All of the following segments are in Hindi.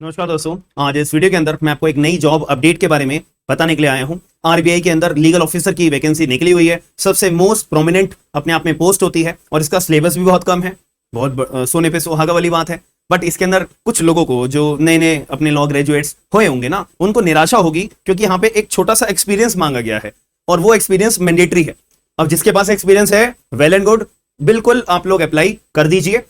नमस्कार दोस्तों। आज इस वीडियो के अंदर मैं आपको एक नई जॉब अपडेट के बारे में बताने के लिए आया हूं। आरबीआई के अंदर लीगल ऑफिसर की वैकेंसी निकली हुई है। सबसे मोस्ट प्रोमिनेंट अपने आप में पोस्ट होती है और इसका सिलेबस भी बहुत कम है। सोने पे सुहागा वाली बात है। बट इसके अंदर कुछ लोगों को जो नए नए अपने लॉ ग्रेजुएट्स हुए होंगे ना, उनको निराशा होगी क्योंकि यहाँ पे एक छोटा सा एक्सपीरियंस मांगा गया है और वो एक्सपीरियंस मैंडेटरी है। अब जिसके पास एक्सपीरियंस है वेल एंड गुड, बिल्कुल आप लोग अप्लाई कर दीजिए।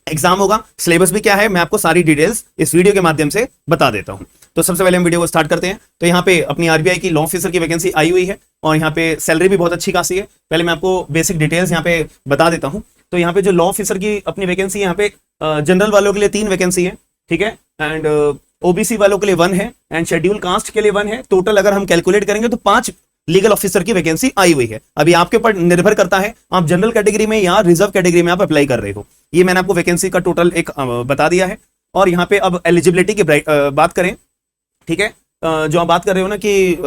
एग्जाम होगा, सिलेबस भी क्या है मैं आपको सारी डिटेल्स इस वीडियो के माध्यम से बता देता हूं। तो सबसे पहले हम वीडियो को स्टार्ट करते हैं। तो यहाँ पे अपनी आरबीआई की लॉ ऑफिसर की वैकेंसी आई हुई है और यहाँ पे सैलरी भी बहुत अच्छी खासी है। पहले मैं आपको बेसिक डिटेल्स यहाँ पे बता देता हूँ। तो यहाँ पे जो लॉ ऑफिसर की अपनी वैकेंसी, यहाँ पे जनरल वालों के लिए 3 वैकेंसी है, ठीक है, एंड ओबीसी वालों के लिए 1 है एंड शेड्यूल कास्ट के लिए 1 है। टोटल अगर हम कैलकुलेट करेंगे तो 5 लीगल ऑफिसर की वैकेंसी आई हुई है। अभी आपके ऊपर निर्भर करता है आप जनरल कैटेगरी में या रिजर्व कैटेगरी में आप अप्लाई कर रहे हो। ये मैंने आपको वैकेंसी का टोटल एक बता दिया है। और यहाँ पे अब एलिजिबिलिटी की बात करें, ठीक है, जो आप बात कर रहे हो ना कि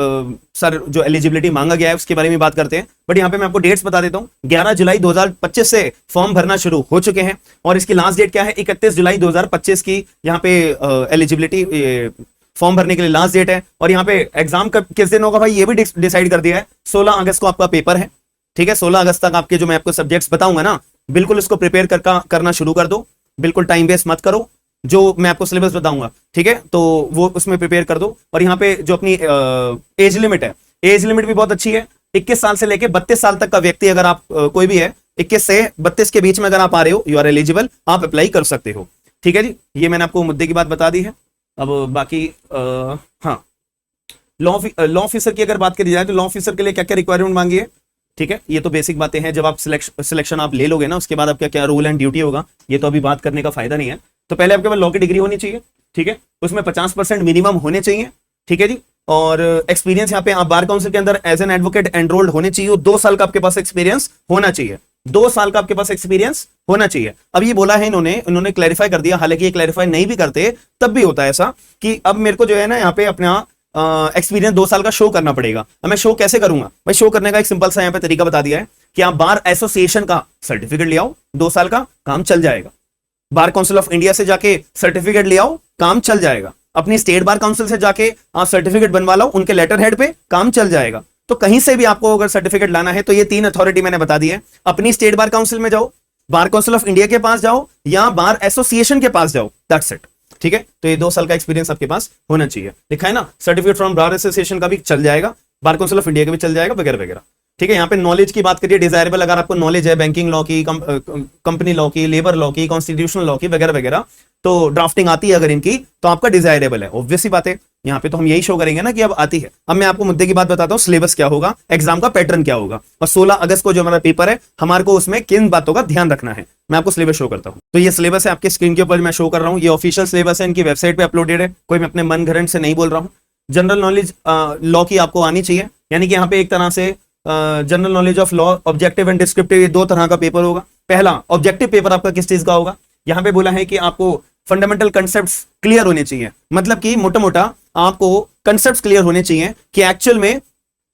सर जो एलिजिबिलिटी मांगा गया है उसके बारे में बात करते हैं। बट यहाँ पे मैं आपको डेट्स बता देता हूँ। 11 जुलाई 2025 से फॉर्म भरना शुरू हो चुके हैं और इसकी लास्ट डेट क्या है, 31 जुलाई 2025 की यहाँ पे एलिजिबिलिटी फॉर्म भरने के लिए लास्ट डेट है। और यहाँ पे एग्जाम किस दिन होगा भाई, ये भी डिसाइड कर दिया है। 16 अगस्त को आपका पेपर है, ठीक है। 16 अगस्त तक आपके जो मैं आपको सब्जेक्ट्स बताऊंगा ना, बिल्कुल उसको प्रिपेयर करना शुरू कर दो। बिल्कुल टाइम वेस्ट मत करो, जो मैं आपको सिलेबस बताऊंगा, ठीक है, तो वो उसमें प्रिपेयर कर दो। और यहाँ पे जो अपनी एज लिमिट है, एज लिमिट भी बहुत अच्छी है। 21 साल से लेके 32 साल तक का व्यक्ति अगर आप कोई भी है, 21 से 32 के बीच में अगर आप आ रहे हो, यू आर एलिजिबल, आप अप्लाई कर सकते हो, ठीक है जी। ये मैंने आपको मुद्दे की बात बता दी है। अब बाकी हाँ, लॉ ऑफिसर की अगर बात करी जाए तो लॉ ऑफिसर के लिए क्या क्या रिक्वायरमेंट मांगी है, ठीक है। ये तो बेसिक बातें हैं। जब आप सिलेक्शन आप ले लोगे ना, उसके बाद आपका क्या रोल एंड ड्यूटी होगा, ये तो अभी बात करने का फायदा नहीं है। तो पहले आपके पास लॉ की डिग्री होनी चाहिए, ठीक है, उसमें 50% मिनिमम होने चाहिए, ठीक है जी। और एक्सपीरियंस यहाँ पे आप बार काउंसिल के अंदर एज एन एडवोकेट एनरोल्ड होने चाहिए। 2 साल का आपके पास एक्सपीरियंस होना चाहिए, 2 साल का आपके पास एक्सपीरियंस होना चाहिए। अब ये बोला है इन्होंने क्लैरिफाई कर दिया, हालांकि ये क्लैरिफाई नहीं भी करते तब भी होता है ऐसा कि अब मेरे को जो है ना यहाँ पे अपना एक्सपीरियंस 2 साल का शो करना पड़ेगा। अब मैं शो कैसे करूंगा भाई? शो करने का एक सिंपल सा यहाँ पे तरीका बता दिया है कि आप बार एसोसिएशन का सर्टिफिकेट ले आओ, 2 साल का काम चल जाएगा। बार काउंसिल ऑफ इंडिया से जाके सर्टिफिकेट ले आओ, काम चल जाएगा। अपनी स्टेट बार काउंसिल से जाके आप सर्टिफिकेट बनवा लो, उनके लेटर हेड पे काम चल जाएगा। तो कहीं से भी आपको अगर सर्टिफिकेट लाना है तो ये 3 अथॉरिटी मैंने बता दी है। अपनी स्टेट बार काउंसिल में जाओ, बार काउंसिल ऑफ इंडिया के पास जाओ या बार एसोसिएशन के पास जाओ, दैट्स इट, ठीक है। तो ये 2 साल का एक्सपीरियंस आपके पास होना चाहिए। लिखा है ना, सर्टिफिकेट फ्रॉम बार एसोसिएशन का भी चल जाएगा, बार काउंसिल ऑफ इंडिया का भी चल जाएगा, वगैरह वगैरह, ठीक है। यहाँ पे नॉलेज की बात करिए, डिजायरेबल अगर आपको नॉलेज है बैंकिंग लॉ की, कंपनी लॉ की, लेबर लॉ की, कॉन्स्टिट्यूशनल लॉ की, वगैरह वगैरह, तो ड्राफ्टिंग आती है अगर इनकी, तो आपका डिजायरेबल है। ऑब्वियस सी बात है, यहाँ पे तो हम यही शो करेंगे ना कि अब आती है। अब मैं आपको मुद्दे की बात बताता हूँ, सिलेबस क्या होगा, एग्जाम का पैटर्न क्या होगा और 16 अगस्त को जो हमारा पेपर है, हमारे को उसमें किन बातों का ध्यान रखना है, मैं आपको सिलेबस शो करता हूँ। तो ये सिलेबस है आपके स्क्रीन के ऊपर मैं शो कर रहा हूँ। ये ऑफिशियल सिलेबस है, इनकी वेबसाइट पे अपलोडेड है, कोई मैं अपने मन घड़ंट से नहीं बोल रहा हूँ। जनरल नॉलेज लॉ की आपको आनी चाहिए, यानी कि यहाँ पे एक तरह से general knowledge of law, objective and descriptive, ये 2 तरह का पेपर होगा। पहला ऑब्जेक्टिव पेपर आपका किस चीज का होगा, यहाँ पे बोला है कि आपको फंडामेंटल कंसेप्ट्स क्लियर होने चाहिए। मतलब कि मोटा मोटा आपको कंसेप्ट्स क्लियर होने चाहिए कि एक्चुअल में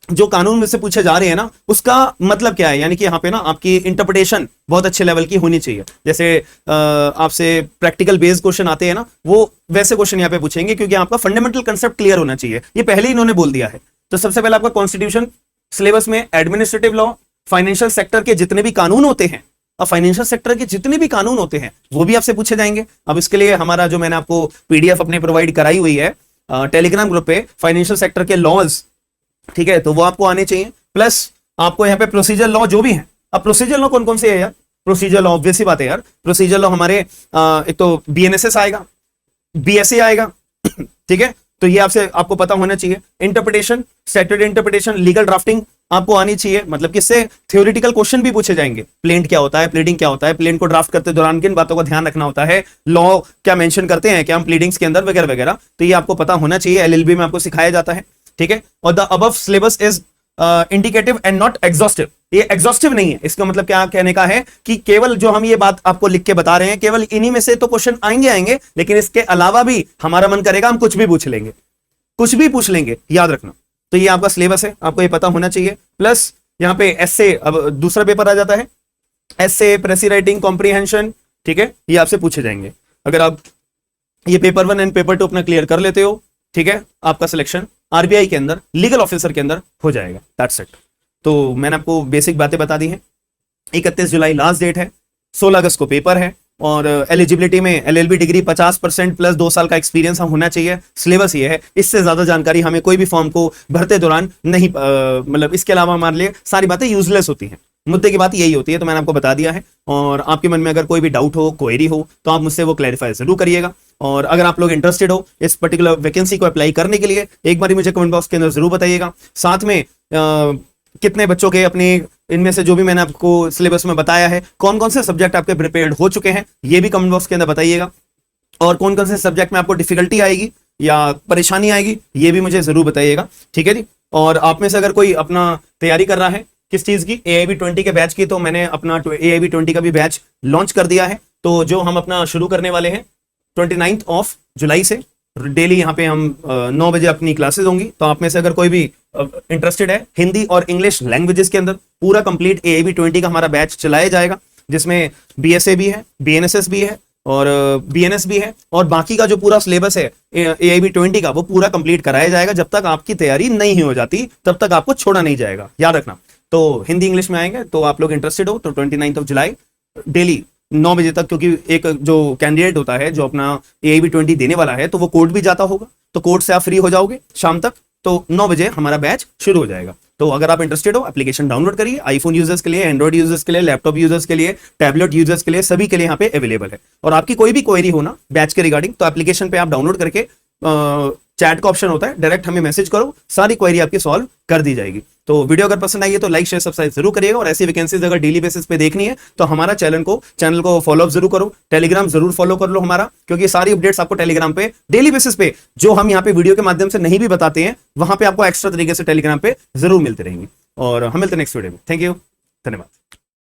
जो कानून में से पूछे जा रहे हैं ना, उसका मतलब क्या है। यानी कि यहाँ पे ना आपकी इंटरप्रिटेशन बहुत अच्छे लेवल की होनी चाहिए। जैसे आपसे प्रैक्टिकल बेस्ड क्वेश्चन आते हैं ना, वो वैसे क्वेश्चन यहाँ पे पूछेंगे, क्योंकि आपका फंडामेंटल कंसेप्ट क्लियर होना चाहिए। ये पहले ही इन्होंने बोल दिया है। तो सबसे पहले आपका कॉन्स्टिट्यूशन सिलेबस में एडमिनिस्ट्रेटिव लॉ, फाइनेंशियल सेक्टर के जितने भी कानून होते हैं, अब फाइनेंशियल सेक्टर के जितने भी कानून होते हैं वो भी आपसे पूछे जाएंगे। अब इसके लिए हमारा जो मैंने आपको पीडीएफ अपने प्रोवाइड कराई हुई है टेलीग्राम ग्रुप पे, फाइनेंशियल सेक्टर के लॉज, ठीक है, तो वो आपको आने चाहिए। प्लस आपको यहाँ पे प्रोसीजर लॉ जो भी है। अब प्रोसीजर लॉ कौन कौन से है यार? प्रोसीजर लॉ ऑब्वियस सी बात है यार, प्रोसीजर लॉ हमारे एक तो बीएनएसएस आएगा, बीएसए आएगा, ठीक है, तो ये आपको पता होना चाहिए। Interpretation, statutory interpretation, legal drafting आपको आनी चाहिए। मतलब किससे थ्योरेटिकल क्वेश्चन भी पूछे जाएंगे। प्लेंट क्या होता है, प्लीडिंग क्या होता है, प्लेंट को ड्राफ्ट करते दौरान किन बातों का ध्यान रखना होता है, लॉ क्या मेंशन करते हैं क्या हम प्लीडिंग्स के अंदर, वगैरह वगैरह, तो ये आपको पता होना चाहिए। एलएलबी में आपको सिखाया जाता है, ठीक है। और the above syllabus is indicative and not exhaustive. ये एग्जॉस्टिव नहीं है। इसका मतलब क्या कहने का है कि केवल जो हम ये बात आपको लिख के बता रहे हैं, केवल इन्हीं में से तो क्वेश्चन आएंगे, लेकिन इसके अलावा भी हमारा मन करेगा हम कुछ भी पूछ लेंगे, कुछ भी पूछ लेंगे, याद रखना। तो ये आपका सिलेबस है, आपको ये पता होना चाहिए। प्लस यहाँ पे एस्से, अब दूसरा पेपर आ जाता है एस्से, प्रेसी राइटिंग, कॉम्प्रीहेंशन, ठीक है, ये आपसे पूछे जाएंगे। अगर आप ये पेपर 1 एंड पेपर 2 अपना क्लियर कर लेते हो, ठीक है, आपका सिलेक्शन आरबीआई के अंदर लीगल ऑफिसर के अंदर हो जाएगा। That's it. तो मैंने आपको बेसिक बातें बता दी हैं। 31 जुलाई लास्ट डेट है, 16 अगस्त को पेपर है, और एलिजिबिलिटी में एलएलबी डिग्री 50% प्लस 2 साल का एक्सपीरियंस हम होना चाहिए। सिलेबस ये है, इससे ज्यादा जानकारी हमें कोई भी फॉर्म को भरते दौरान नहीं, मतलब इसके अलावा हमारे लिए सारी बातें यूजलेस होती हैं। मुद्दे की बात यही होती है, तो मैंने आपको बता दिया है। और आपके मन में अगर कोई भी डाउट हो, क्वेरी हो, तो आप मुझसे वो क्लैरिफाई जरूर करिएगा। और अगर आप लोग इंटरेस्टेड हो इस पर्टिकुलर वैकेंसी को अप्लाई करने के लिए, एक बार मुझे कमेंट बॉक्स के अंदर जरूर बताइएगा। साथ में कितने बच्चों के अपने इनमें से जो भी मैंने आपको सिलेबस में बताया है, कौन कौन से सब्जेक्ट आपके प्रिपेयर्ड हो चुके हैं, ये भी कमेंट बॉक्स के अंदर बताइएगा। और कौन कौन से सब्जेक्ट में आपको डिफिकल्टी आएगी या परेशानी आएगी, ये भी मुझे जरूर बताइएगा, ठीक है जी। और आप में से अगर कोई अपना तैयारी कर रहा है किस चीज की, AIB 20 के बैच की, तो मैंने अपना AIB 20 का भी बैच लॉन्च कर दिया है। तो जो हम अपना शुरू करने वाले हैं 29 जुलाई से, डेली यहाँ पे हम 9 बजे अपनी क्लासेस होंगी। तो आप में से अगर कोई भी इंटरेस्टेड है हिंदी और इंग्लिश लैंग्वेजेस के अंदर, पूरा कंप्लीट AIB 20 का हमारा बैच चलाया जाएगा, जिसमें BSA भी है, BNSS भी है और BNS भी है, और बाकी का जो पूरा सिलेबस है AIB 20 का, वो पूरा कंप्लीट कराया जाएगा। जब तक आपकी तैयारी नहीं हो जाती तब तक आपको छोड़ा नहीं जाएगा, याद रखना। तो हिंदी इंग्लिश में आएंगे, तो आप लोग इंटरेस्टेड हो तो 29 जुलाई डेली 9 बजे तक, क्योंकि एक जो कैंडिडेट होता है जो अपना AIB 20 देने वाला है, तो वो कोर्ट भी जाता होगा, तो कोर्ट से आप फ्री हो जाओगे शाम तक, तो 9 बजे हमारा बैच शुरू हो जाएगा। तो अगर आप इंटरेस्टेड हो, एप्लीकेशन डाउनलोड करिए। आईफोन यूजर्स के लिए, एंड्रॉइड यूजर्स के लिए, लैपटॉप यूजर्स के लिए, टैबलेट यूजर्स के लिए, सभी के लिए यहाँ पे अवेलेबल है। और आपकी कोई भी क्वेरी हो ना बैच के रिगार्डिंग, तो एप्लीकेशन पे आप डाउनलोड करके चैट का ऑप्शन होता है, डायरेक्ट हमें मैसेज करो, सारी क्वेरी आपकी सॉल्व कर दी जाएगी। तो वीडियो अगर पसंद आई है तो लाइक शेयर सब्सक्राइब जरूर करिएगा। और ऐसी वैकेंसीज अगर डेली बेसिस पे देखनी है तो हमारा चैनल को फॉलो अप जरूर करो, टेलीग्राम जरूर फॉलो कर लो हमारा, क्योंकि सारी अपडेट्स आपको टेलीग्राम पे डेली बेसिस पे, जो हम यहाँ पे वीडियो के माध्यम से नहीं भी बताते हैं, वहां पे आपको एक्स्ट्रा तरीके से टेलीग्राम पे जरूर मिलते रहेंगे। और हम मिलते हैं नेक्स्ट वीडियो में। थैंक यू, धन्यवाद।